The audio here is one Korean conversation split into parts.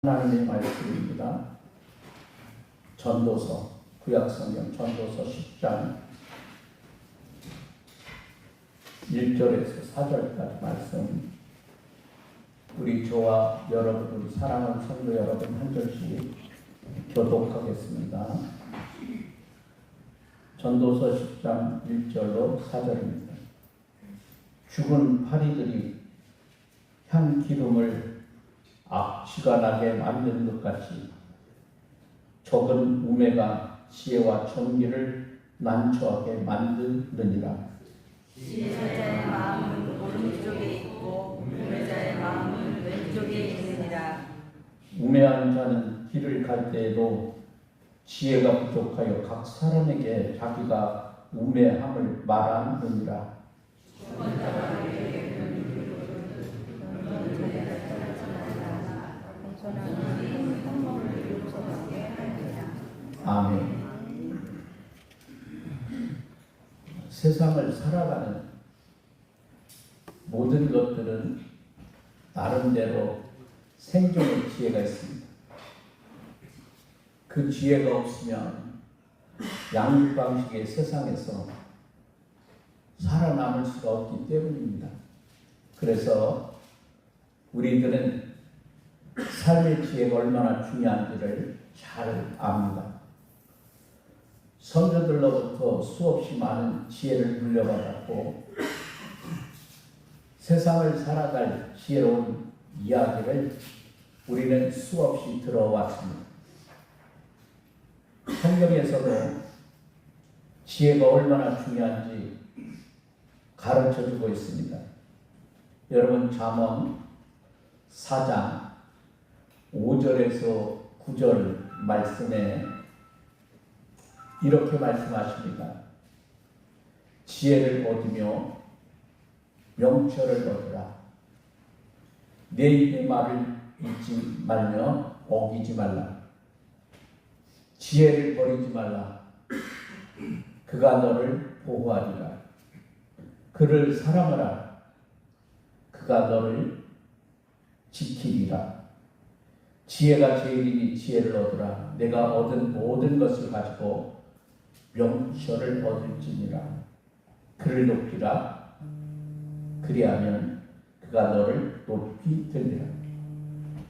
하나님의 말씀입니다. 전도서, 구약성경 전도서 10장 1절에서 4절까지 말씀, 우리 저와 여러분, 우리 사랑하는 성도 여러분 한 절씩 교독하겠습니다. 전도서 10장 1절로 4절입니다. 죽은 파리들이 향 기름을 악취가 나게 만드는 것 같이 적은 우매가 지혜와 정의를 난처하게 만드느니라. 지혜자의 마음은 오른쪽에 있고 우매자의 마음은 왼쪽에 있느니라. 우매한 자는 길을 갈 때에도 지혜가 부족하여 각 사람에게 자기가 우매함을 말하느니라. 아멘. 세상을 살아가는 모든 것들은 나름대로 생존의 지혜가 있습니다. 그 지혜가 없으면 양육방식의 세상에서 살아남을 수가 없기 때문입니다. 그래서 우리들은 삶의 지혜가 얼마나 중요한지를 잘 압니다. 선조들로부터 수없이 많은 지혜를 물려받았고 세상을 살아갈 지혜로운 이야기를 우리는 수없이 들어왔습니다. 성경에서도 지혜가 얼마나 중요한지 가르쳐주고 있습니다. 여러분, 잠언 4장 5절에서 9절 말씀에 이렇게 말씀하십니다. 지혜를 얻으며 명철을 얻으라. 내 입의 말을 잊지 말며 어기지 말라. 지혜를 버리지 말라. 그가 너를 보호하리라. 그를 사랑하라. 그가 너를 지키리라. 지혜가 제일이니 지혜를 얻으라. 내가 얻은 모든 것을 가지고 명철을 얻을지니라. 그를 높이라. 그리하면 그가 너를 높이 들리라.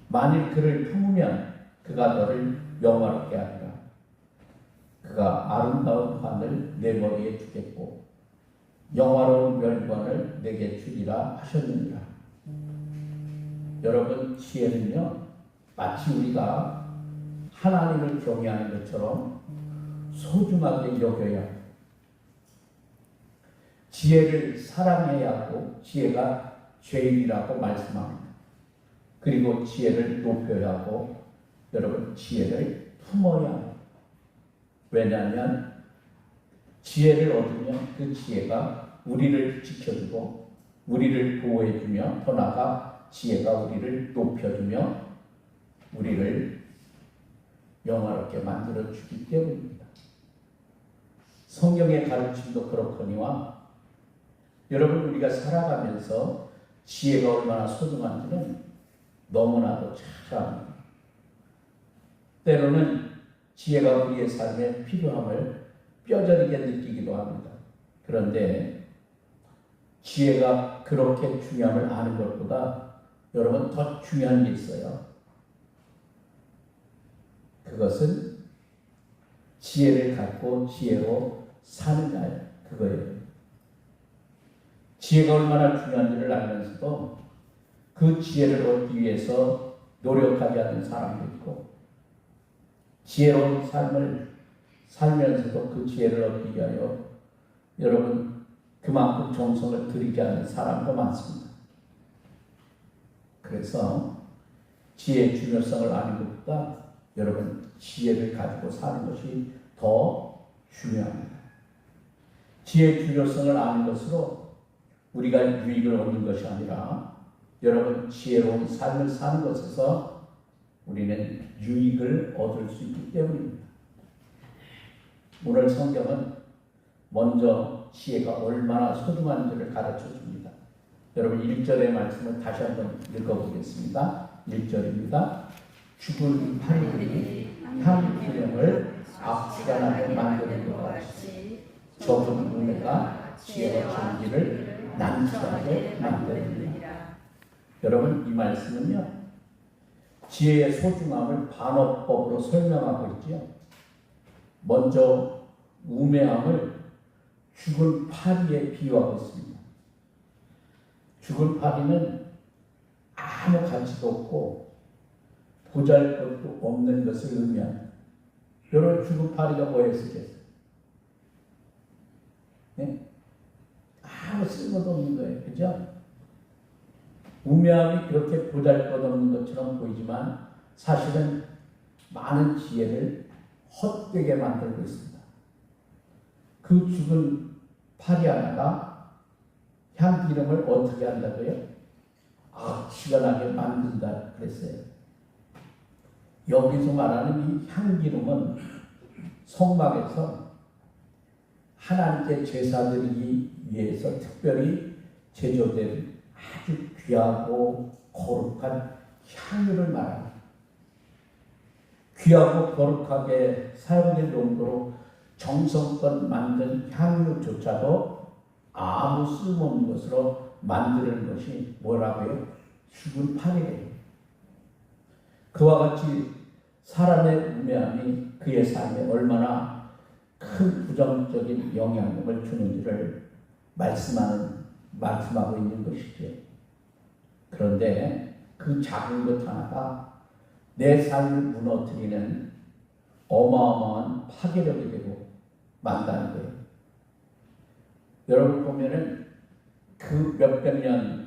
만일 그를 품으면 그가 너를 영화롭게 하리라. 그가 아름다운 관을 내 머리에 주겠고 영화로운 면관을 내게 주리라 하셨느니라. 여러분, 지혜는요, 마치 우리가 하나님을 경외하는 것처럼 소중하게 여겨야 합니다. 지혜를 사랑해야 하고 지혜가 죄인이라고 말씀합니다. 그리고 지혜를 높여야 하고 여러분, 지혜를 품어야 합니다. 왜냐하면 지혜를 얻으면 그 지혜가 우리를 지켜주고 우리를 보호해주며 더 나아가 지혜가 우리를 높여주며 우리를 영화롭게 만들어주기 때문입니다. 성경의 가르침도 그렇거니와 여러분, 우리가 살아가면서 지혜가 얼마나 소중한지는 너무나도 잘 압니다. 때로는 지혜가 우리의 삶에 필요함을 뼈저리게 느끼기도 합니다. 그런데 지혜가 그렇게 중요함을 아는 것보다 여러분, 더 중요한 게 있어요. 그것은 지혜를 갖고 지혜로 사느냐, 그거예요. 지혜가 얼마나 중요한지를 알면서도 그 지혜를 얻기 위해서 노력하지 않는 사람도 있고, 지혜로운 삶을 살면서도 그 지혜를 얻기 위하여 여러분 그만큼 정성을 들이지 않는 사람도 많습니다. 그래서 지혜의 중요성을 아는 것보다 여러분, 지혜를 가지고 사는 것이 더 중요합니다. 지혜의 중요성을 아는 것으로 우리가 유익을 얻는 것이 아니라 여러분, 지혜로운 삶을 사는 것에서 우리는 유익을 얻을 수 있기 때문입니다. 오늘 성경은 먼저 지혜가 얼마나 소중한지를 가르쳐 줍니다. 여러분, 1절의 말씀을 다시 한번 읽어보겠습니다. 1절입니다. 죽은 파리들이 향기름을 악취가 나게 만드는 것 같이 적은 우매가 지혜와 정의를 난처하게 만드느니라. 여러분, 이 말씀은요, 지혜의 소중함을 반어법으로 설명하고 있지요. 먼저 우매함을 죽은 파리에 비유하고 있습니다. 죽은 파리는 아무 가치도 없고 보잘것도 없는 것을 의미합니다. 여러분, 죽은 파리가 뭐에 쓰겠어요? 네? 아무 쓸모도 없는 거예요. 그죠? 우매함이 그렇게 보잘것없는 것처럼 보이지만 사실은 많은 지혜를 헛되게 만들고 있습니다. 그 죽은 파리 하나가 향기름을 어떻게 한다고요? 악취가 나게 만든다 그랬어요. 여기서 말하는 이 향기름은 성막에서 하나님께 제사 드리기 위해서 특별히 제조된 아주 귀하고 거룩한 향유를 말합니다. 귀하고 거룩하게 사용될 용도로 정성껏 만든 향유조차도 아무 쓸모없는 것으로 만드는 것이 뭐라고요? 죽은 파리래요. 그와 같이 사람의 우매함이 그의 삶에 얼마나 큰 부정적인 영향력을 주는지를 말씀하고 있는 것이죠. 그런데 그 작은 것 하나가 내 삶을 무너뜨리는 어마어마한 파괴력이 되고 만다는 거예요. 여러분 보면은 그 몇백 년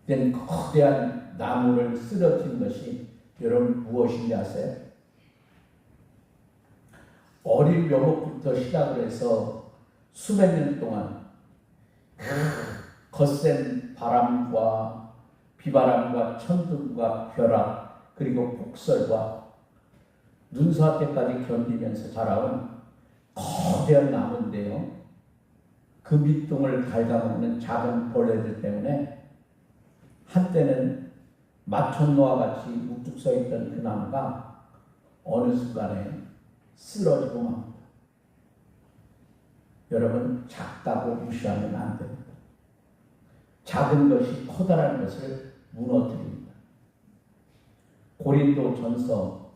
된 거대한 나무를 쓰러뜨린 것이 여러분 무엇인지 아세요? 어린 묘목부터 시작을 해서 수백 년 동안 그 거센 바람과 비바람과 천둥과 벼락 그리고 폭설과 눈사태까지 견디면서 자라온 거대한 나무인데요. 그 밑둥을 갉아먹는 작은 벌레들 때문에 한때는 마천루와 같이 우뚝 서 있던 그 나무가 어느 순간에 쓰러지고 맙니다. 여러분, 작다고 무시하면 안 됩니다. 작은 것이 커다란 것을 무너뜨립니다. 고린도전서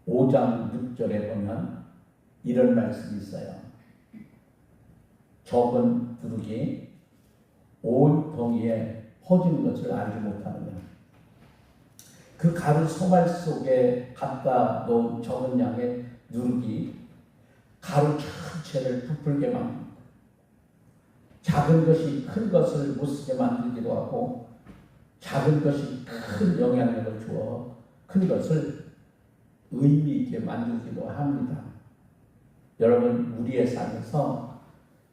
5장 6절에 보면 이런 말씀이 있어요. 적은 두둑이 온 덩이에 퍼진 것을 알지 못하느냐. 그 가루 소말 속에 갖다 놓은 적은 양의 누룩이 가루 전체를 부풀게 만듭니다. 작은 것이 큰 것을 못쓰게 만들기도 하고 작은 것이 큰 영향력을 주어 큰 것을 의미 있게 만들기도 합니다. 여러분, 우리의 삶에서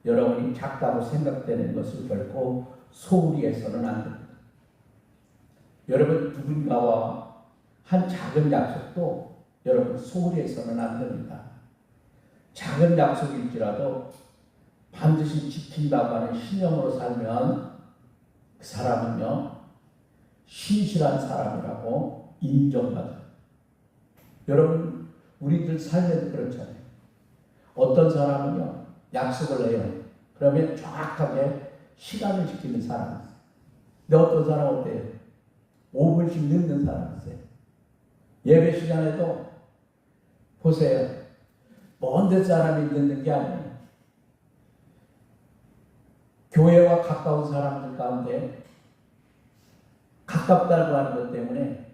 여러분이 작다고 생각되는 것을 결코 소홀히 해서는 안 됩니다. 여러분, 누군가와 한 작은 약속도 여러분 소홀히 해서는 안 됩니다. 작은 약속일지라도 반드시 지킨다고 하는 신념으로 살면 그 사람은요, 신실한 사람이라고 인정받아요. 여러분, 우리들 삶에도 그렇잖아요. 어떤 사람은요, 약속을 해요. 그러면 정확하게 시간을 지키는 사람이 있어요. 근데 어떤 사람은 어때요? 5분씩 늦는 사람이 있어요. 예배 시간에도 보세요. 먼 데 사람이 늦는 게 아니에요. 교회와 가까운 사람들 가운데 가깝다고 하는 것 때문에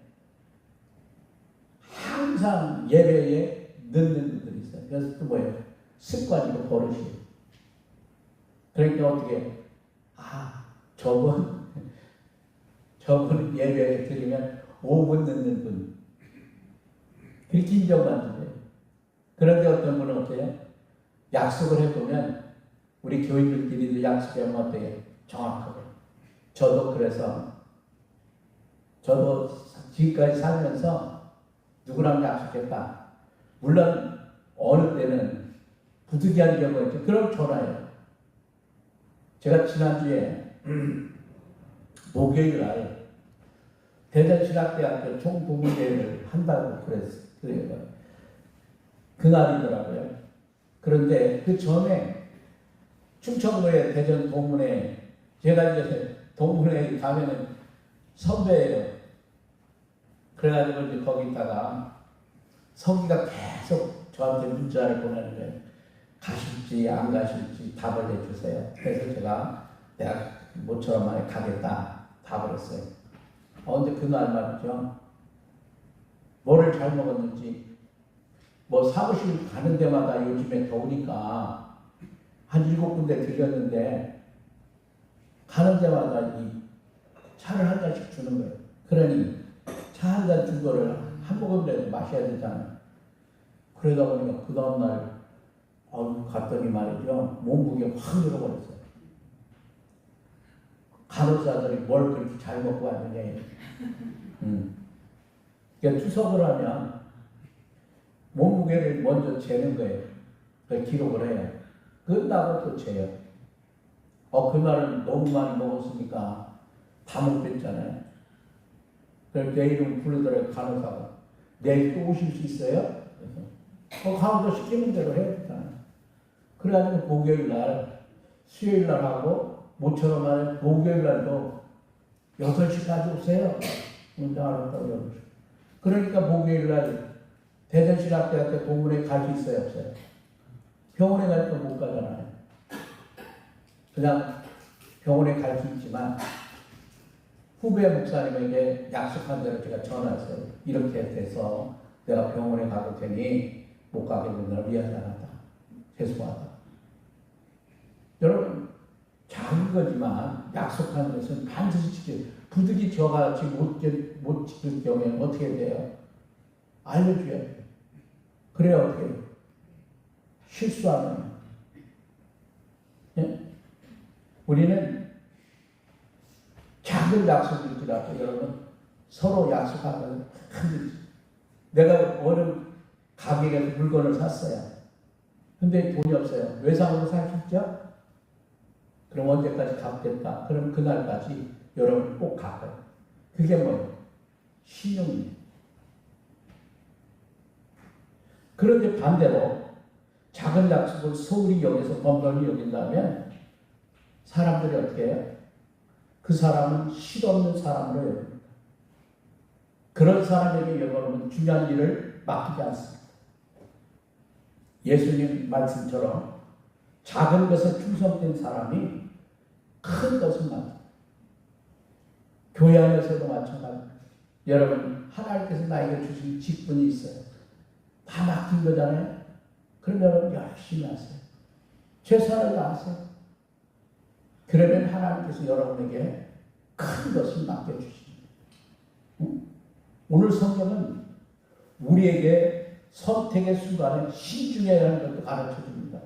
항상 예배에 늦는 분들이 있어요. 그래서 또 뭐예요? 습관이고 버릇이에요. 그러니까 어떻게, 저분 예배 드리면 5분 늦는 분. 그렇게 인정받는데. 그런데 어떤 분은 어때요? 약속을 해보면, 우리 교인들끼리도 약속하면 어때요? 정확하게. 저도 지금까지 살면서 누구랑 약속했다. 물론 어느 때는 부득이한 경우가 있죠. 그럼 전화해요. 제가 지난주에 목요일 날 대전신학대학교 총부문회를 한다고 그래요. 그날이더라고요. 그런데 그 전에 충청도의 대전 동문회, 제가 이제 동문회에 가면은 선배예요. 그래가지고 이제 거기다가 성기가 계속 저한테 문자를 보내는 거예요. 가실지 안 가실지 답을 해주세요. 그래서 제가 내가 모처럼 만에 가겠다 답을 했어요. 근데 그날 말이죠. 뭐를 잘 먹었는지, 뭐 사무실 가는 데마다 요즘에 더우니까 한 7군데 들렸는데 가는 데마다 이 차를 한 잔씩 주는 거예요. 그러니 차 한 잔 준 거를 한 모금이라도 마셔야 되잖아요. 그러다 보니까 그 다음날 갔더니 말이죠. 몸무게 확 늘어버렸어요. 간호사들이 뭘 그렇게 잘 먹고 왔느냐. 그러니까 투석을 하면 몸무게를 먼저 재는 거예요. 그 기록을 해요. 끝나고 또 재요. 그날은 너무 많이 먹었으니까 다 못 뺐잖아요. 그래서 내일은 부르더라고요, 간호사가. 내일 또 오실 수 있어요? 그래서 간호사 시키는 대로 해야 되잖아요. 그래가지고 목요일 날, 수요일 날 하고, 모처럼 날 목요일 날도 6시까지 오세요. 문장을 했다고 그러죠. 그러니까 목요일 날 대전신학대학교 동문회 갈 수 있어요, 없어요? 병원에 가니까 못 가잖아요. 그냥 병원에 갈 수 있지만 후배 목사님에게 약속한 대로 제가 전화했어요. 이렇게 돼서 내가 병원에 가도 되니 못 가게 된다면 미안하다. 죄송하다. 여러분, 작은 거지만 약속한 것은 반드시 지켜요. 부득이 저같이 못 지킬 경우에는 어떻게 돼요? 알려줘야 돼요. 그래야 어떻게 해요? 실수하면. 예? 우리는 작은 약속일지라도 여러분 서로 약속하면 힘들지. 내가 어느 가게에서 물건을 샀어요. 근데 돈이 없어요. 외상으로 살 수 있죠? 그럼 언제까지 갚겠다. 그럼 그날까지 여러분 꼭 갚아요. 그게 뭐예요? 신용이에요. 그런데 반대로 작은 약속을 소홀히 여기서 번번이 여긴다면 사람들이 어떻게 해요? 그 사람은 실없는 사람으로 여깁니다. 그런 사람에게 여러분은 중요한 일을 맡기지 않습니다. 예수님 말씀처럼 작은 것에 충성된 사람이 큰 것을 맡깁니다. 교회 안에서도 마찬가지입니다. 여러분, 하나님께서 나에게 주신 직분이 있어요. 다 맡긴 거잖아요. 그럼 여러분 열심히 하세요. 최선을 다하세요. 그러면 하나님께서 여러분에게 큰 것을 맡겨주십니다. 오늘 성경은 우리에게 선택의 순간에 신중해야 하는 것도 가르쳐 줍니다.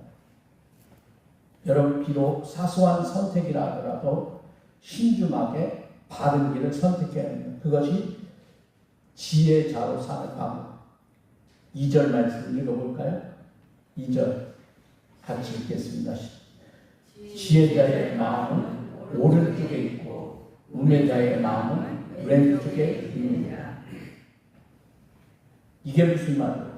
여러분, 비록 사소한 선택이라 하더라도 신중하게 바른 길을 선택해야 합니다. 그것이 지혜자로 사는 방법. 2절 말씀 읽어볼까요? 2절 같이 읽겠습니다. 지혜자의 마음은 오른쪽에 있고 우매자의 마음은 왼쪽에 있느니라. 이게 무슨 말이에요?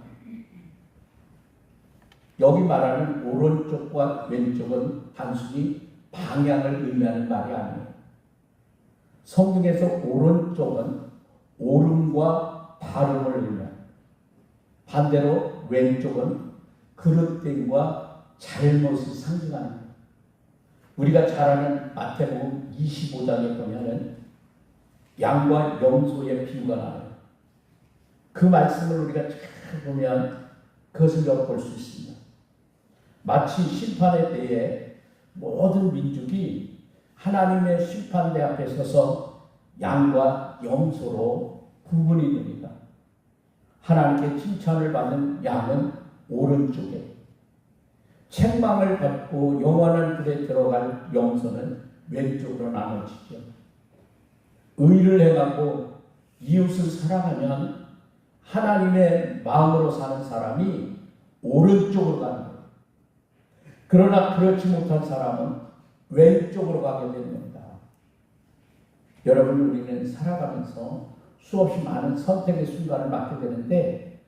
여기 말하는 오른쪽과 왼쪽은 단순히 방향을 의미하는 말이 아니에요. 성경에서 오른쪽은 옳음과 바름을 의미합니다. 반대로 왼쪽은 그릇됨과 잘못을 상징합니다. 우리가 잘 아는 마태복음 25장에 보면은 양과 염소의 비유가 나와요. 그 말씀을 우리가 잘 보면 그것을 엿볼 수 있습니다. 마치 심판의 때에 모든 민족이 하나님의 심판대 앞에 서서 양과 염소로 구분이 됩니다. 하나님께 칭찬을 받는 양은 오른쪽에, 책망을 받고 영원한 불에 들어갈 염소는 왼쪽으로 나눠지죠. 의를 행하고 이웃을 사랑하면 하나님의 마음으로 사는 사람이 오른쪽으로 가는 거예요. 그러나 그렇지 못한 사람은 왼쪽으로 가게 됩니다. 여러분, 우리는 살아가면서 수없이 많은 선택의 순간을 맞게 되는데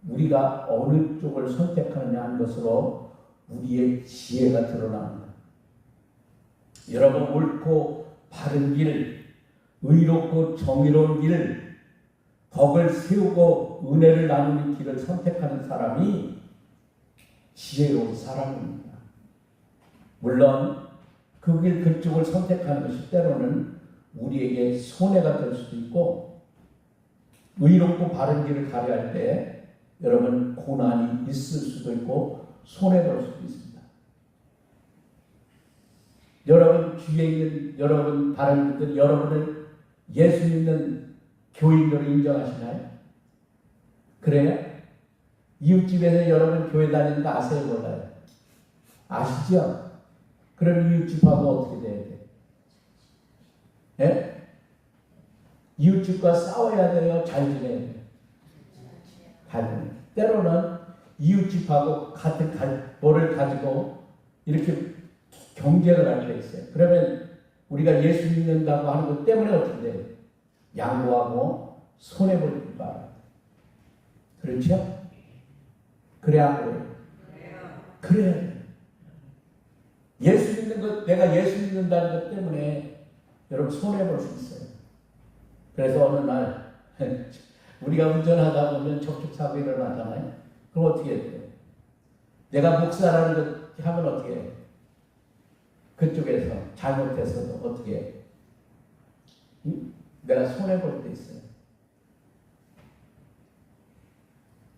우리가 어느 쪽을 선택하느냐 하는 것으로 우리의 지혜가 드러납니다. 여러분, 옳고 바른 길, 의롭고 정의로운 길, 덕을 세우고 은혜를 나누는 길을 선택하는 사람이 지혜로운 사람입니다. 물론 그 길 그쪽을 선택하는 것이 때로는 우리에게 손해가 될 수도 있고, 의롭고 바른 길을 가려할 때 여러분 고난이 있을 수도 있고 손해볼 수도 있습니다. 여러분 주위에 있는 여러분 다른 분들, 여러분을 예수 믿는 교인으로 인정하시나요? 그래요? 이웃집에서 여러분 교회 다니는 거 아세요? 몰라요? 아시죠? 그럼 이웃집하고 어떻게 돼야 돼요? 예? 이웃집과 싸워야 돼요? 잘 지내야 돼요? 잘 지내요. 때로는 이웃집하고 같은 뭐를 가지고 이렇게 경쟁을 할 때 있어요. 그러면 우리가 예수 믿는다고 하는 것 때문에 어떻게 돼요? 양보하고 손해볼 줄 알아요. 그렇죠? 그래야 안 그래요? 그래야 돼요. 예수 믿는 것, 내가 예수 믿는다는 것 때문에 여러분 손해볼 수 있어요. 그래서 어느 날 우리가 운전하다 보면 접촉사고 일어나잖아요. 그럼 어떻게 해야 돼요? 내가 목사라는 것 하면 어떻게 해요? 그쪽에서 잘못해서도 어떻게 해요? 내가 손해볼 때 있어요.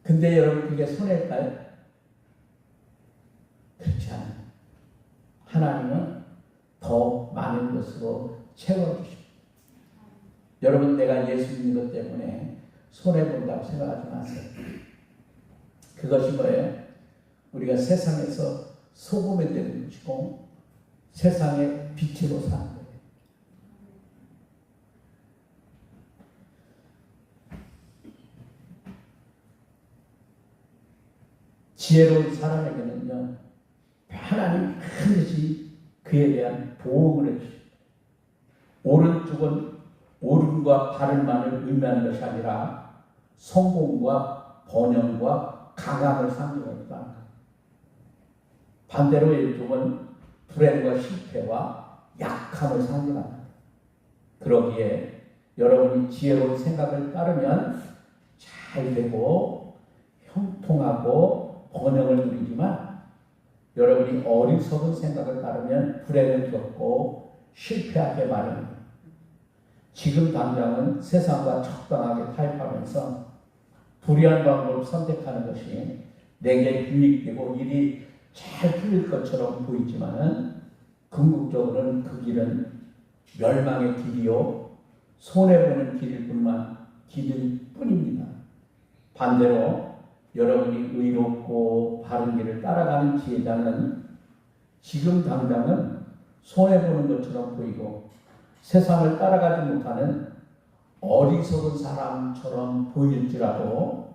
근데 여러분 그게 손해일까요? 그렇지 않아요. 하나님은 더 많은 것으로 채워주십니다. 여러분 내가 예수 믿는 것 때문에 손해본다고 생각하지 마세요. 그것이 뭐예요? 우리가 세상에서 소금이 되는 것이고 세상의 빛으로 사는 거예요. 지혜로운 사람에게는요, 하나님 반드시 그에 대한 보응을 해주십니다. 옳은 쪽은 옳음과 바른만을 의미하는 것이 아니라 성공과 번영과 강함을 상징하기도 합니다. 반대로 왼쪽은 불행과 실패와 약함을 상징합니다. 그러기에 여러분이 지혜로운 생각을 따르면 잘 되고 형통하고 번영을 누리지만 여러분이 어리석은 생각을 따르면 불행을 겪고 실패하게 마련입니다. 지금 당장은 세상과 적당하게 타협하면서 불의한 방법을 선택하는 것이 내게 유익되고 일이 잘 풀릴 것처럼 보이지만은 궁극적으로는 그 길은 멸망의 길이요 손해보는 길일 뿐입니다. 반대로 여러분이 의롭고 바른 길을 따라가는 지혜자는 지금 당장은 손해보는 것처럼 보이고 세상을 따라가지 못하는 어리석은 사람처럼 보일지라도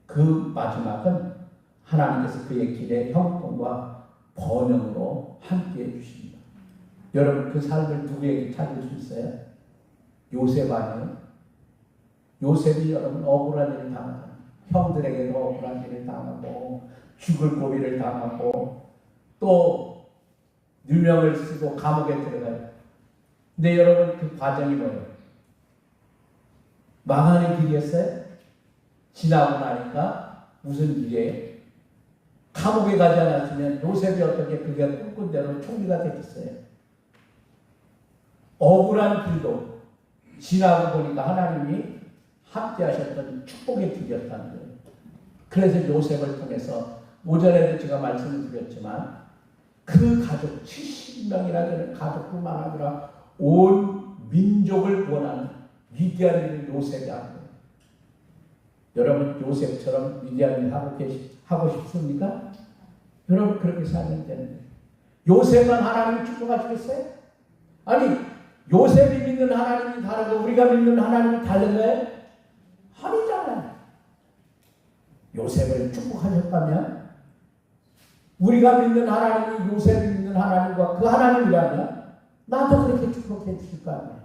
그 마지막은 하나님께서 그의 길에 형통과 번영으로 함께해 주십니다. 여러분 그 삶을 누구에게 찾을 수 있어요? 요셉 아니에요? 요셉이 여러분 억울한 일을 당하잖아요. 형들에게도 억울한 일을 당하고 죽을 고비를 당하고 또 누명을 쓰고 감옥에 들어가요. 근데 여러분 그 과정이 뭐예요? 망하는 길이었어요? 지나고 나니까 무슨 길이에요? 감옥에 가지 않았으면 요셉이 어떻게 그가 꿈꾼 대로 총리가 됐겠어요? 억울한 길도 지나고 보니까 하나님이 함께 하셨던 축복의 길이었다는 거예요. 그래서 요셉을 통해서 오전에도 제가 말씀을 드렸지만 그 가족 70명이나 되는 가족뿐만 아니라 온 민족을 구원하는 위대한 일을 요셉이 한 거예요. 여러분 요셉처럼 위대한 일 하고 싶습니까? 여러분 그렇게 살면 되는데 요셉만 하나님 축복하시겠어요? 아니 요셉이 믿는 하나님이 다르고 우리가 믿는 하나님이 다른 거예요? 아니잖아요. 요셉을 축복하셨다면 우리가 믿는 하나님이 요셉이 믿는 하나님과 그 하나님이라면 나도 그렇게 축복해 주실 거 아니에요.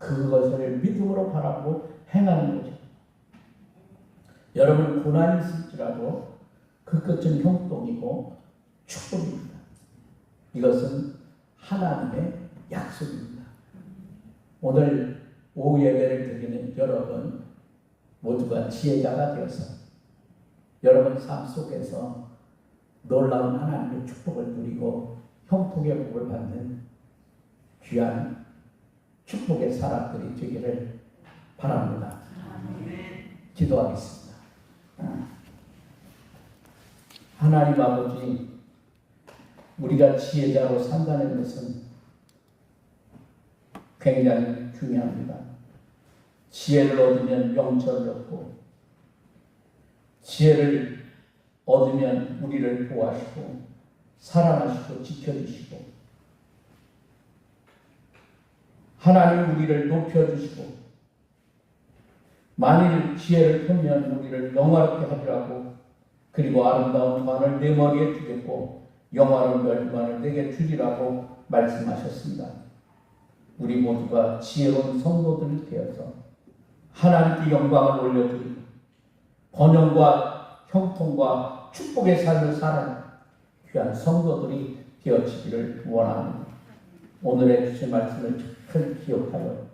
그것을 믿음으로 바라보고 행하는 거죠. 여러분 고난이 있을지라도 그 끝은 형통이고 축복입니다. 이것은 하나님의 약속입니다. 오늘 오후 예배를 드리는 여러분 모두가 지혜자가 되어서 여러분 삶 속에서 놀라운 하나님의 축복을 누리고 형통의 복을 받는 귀한 축복의 사람들이 되기를 바랍니다. 기도하겠습니다. 하나님 아버지, 우리가 지혜자로 산다는 것은 굉장히 중요합니다. 지혜를 얻으면 영천을 얻고, 지혜를 얻으면 우리를 보호하시고 사랑하시고 지켜주시고, 하나님 우리를 높여주시고, 만일 지혜를 통면 우리를 영화롭게 하리라고, 그리고 아름다운 관을 내 머리에 두겠고 영화로운 멸관을 내게 주리라고 말씀하셨습니다. 우리 모두가 지혜로운 성도들이 되어서 하나님께 영광을 올려드리고 번영과 형통과 축복의 삶을 사는 귀한 성도들이 되어지기를 원합니다. 오늘의 주신 말씀을 잘 기억하여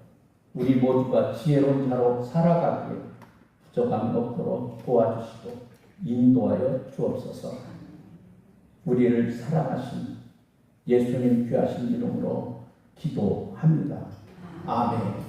우리 모두가 지혜로운 자로 살아가기에 부족함 없도록 도와주시고 인도하여 주옵소서. 우리를 사랑하신 예수님 귀하신 이름으로 기도합니다. 아멘.